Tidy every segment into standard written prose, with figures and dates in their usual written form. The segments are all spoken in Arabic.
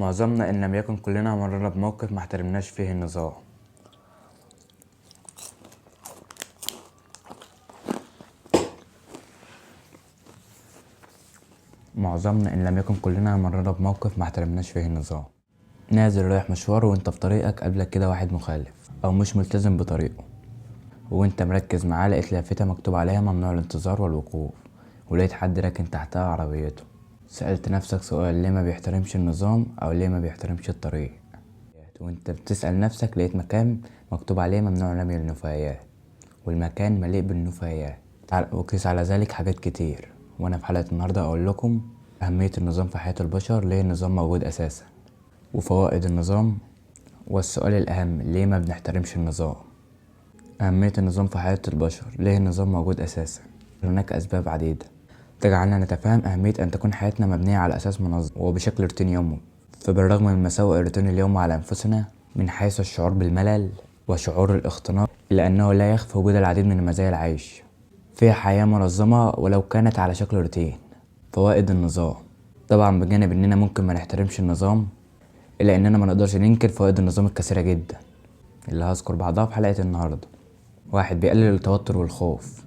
معظمنا إن لم يكن كلنا مرّنا بموقف ما احترمناش فيه النظام. معظمنا إن لم يكن كلنا مرّنا بموقف ما احترمناش فيه النظام. نازل رايح مشوار وانت في طريقك قابلك كده واحد مخالف أو مش ملتزم بطريقه، وانت مركز معاه لقيت لافتة مكتوب عليها ممنوع الانتظار والوقوف، ولقيت حد راكن تحتها عربيته. سألت نفسك سؤال: ليه ما بيحترمش النظام أو ليه ما بيحترمش الطريق؟ وانت بتسأل نفسك لقيت مكان مكتوب عليه ممنوع رمي النفايات، والمكان مليء بالنفايات. وقيس على ذلك حاجات كتير، وانا في حلقة النهاردة اقول لكم اهمية النظام في حياة البشر، ليه النظام موجود اساسا، وفوائد النظام، والسؤال الاهم: ليه ما بنحترمش النظام؟ اهمية النظام في حياة البشر، ليه النظام موجود اساسا؟ هناك اسباب عديدة تجعلنا نتفهم اهمية ان تكون حياتنا مبنية على اساس منظم وبشكل روتيني يومي. فبالرغم من مساوئ الروتين اليومي على انفسنا من حيث الشعور بالملل وشعور الاختناق، الا انه لا يخفى وجود العديد من مزايا العيش فيها حياة منظمة ولو كانت على شكل روتين. فوائد النظام: طبعا بجانب اننا ممكن ما نحترمش النظام، الا اننا ما نقدرش ننكر فوائد النظام الكثيرة جدا اللي هذكر بعضها في حلقة النهاردة. 1. بيقلل التوتر والخوف،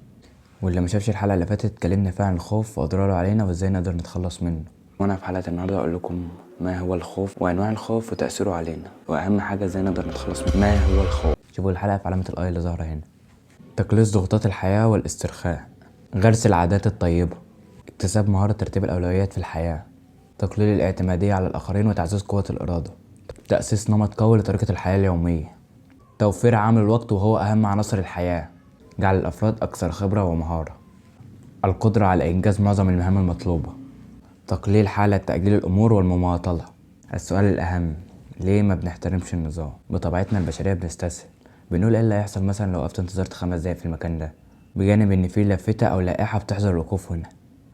واللي ما شافش الحلقة اللي فاتت اتكلمنا فيها عن الخوف واضراره علينا وازاي نقدر نتخلص منه، وانا في حلقة النهاردة اقول لكم ما هو الخوف وانواع الخوف وتأثيره علينا، واهم حاجة ازاي نقدر نتخلص منه. ما هو الخوف؟ شوفوا الحلقة في علامة الاي اللي ظاهرة هنا. تقليص ضغوطات الحياة والاسترخاء، غرس العادات الطيبة، اكتساب مهارة ترتيب الأولويات في الحياة، تقليل الاعتمادية على الآخرين وتعزيز قوة الإرادة، تأسيس نمط قوي لطريقة الحياة اليومية، توفير عامل الوقت وهو أهم عناصر الحياة، جعل الأفراد أكثر خبرة ومهارة، القدرة على إنجاز معظم المهام المطلوبة، تقليل حالة تأجيل الأمور والمماطلة. السؤال الأهم: ليه ما بنحترمش النظام؟ بطبيعتنا البشرية بنستسهل، بنقول ايه اللي هيحصل مثلا لو وقفت انتظرت 5 دقايق في المكان ده، بجانب ان في لافتة او لائحة بتحظر الوقوف هنا،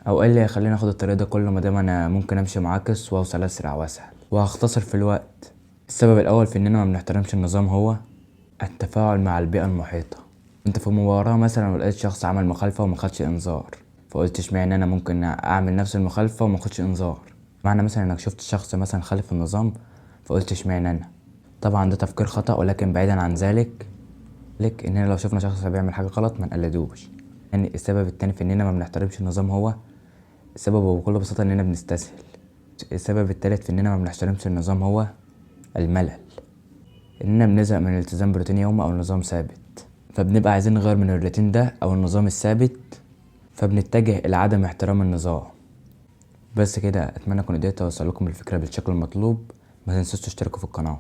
او ايه اللي هيخليني اخد الطريق ده كله مادام انا ممكن امشي معاكس واوصل اسرع واسهل وهختصر في الوقت. السبب الاول في اننا ما بنحترمش النظام هو التفاعل مع البيئة المحيطة. انت في مباراة مثلا ولقيت شخص عمل مخالفة وما خدش انذار، فقلت اشمعنى انا ممكن اعمل نفس المخالفة وما اخدش انذار؟ معنى مثلا انك شفت شخص مثلا خالف النظام فقلت اشمعنى انا. طبعا ده تفكير خطأ، ولكن بعيدا عن ذلك اننا لو شفنا شخص بيعمل حاجة غلط ما نقلدوش. يعني السبب التاني في اننا ما بنحترمش النظام هو سببه بكل بساطة اننا بنستسهل. السبب التالت في اننا ما بنحترمش النظام هو الملل، اننا بنزهق من الالتزام بروتين يومي او نظام ثابت، فبنبقى عايزين نغير من الروتين ده او النظام الثابت، فبنتجه الى عدم احترام النظام. بس كده، اتمنى اكون قدرت اوصل لكم الفكرة بالشكل المطلوب. ما تنسوش تشتركوا في القناة.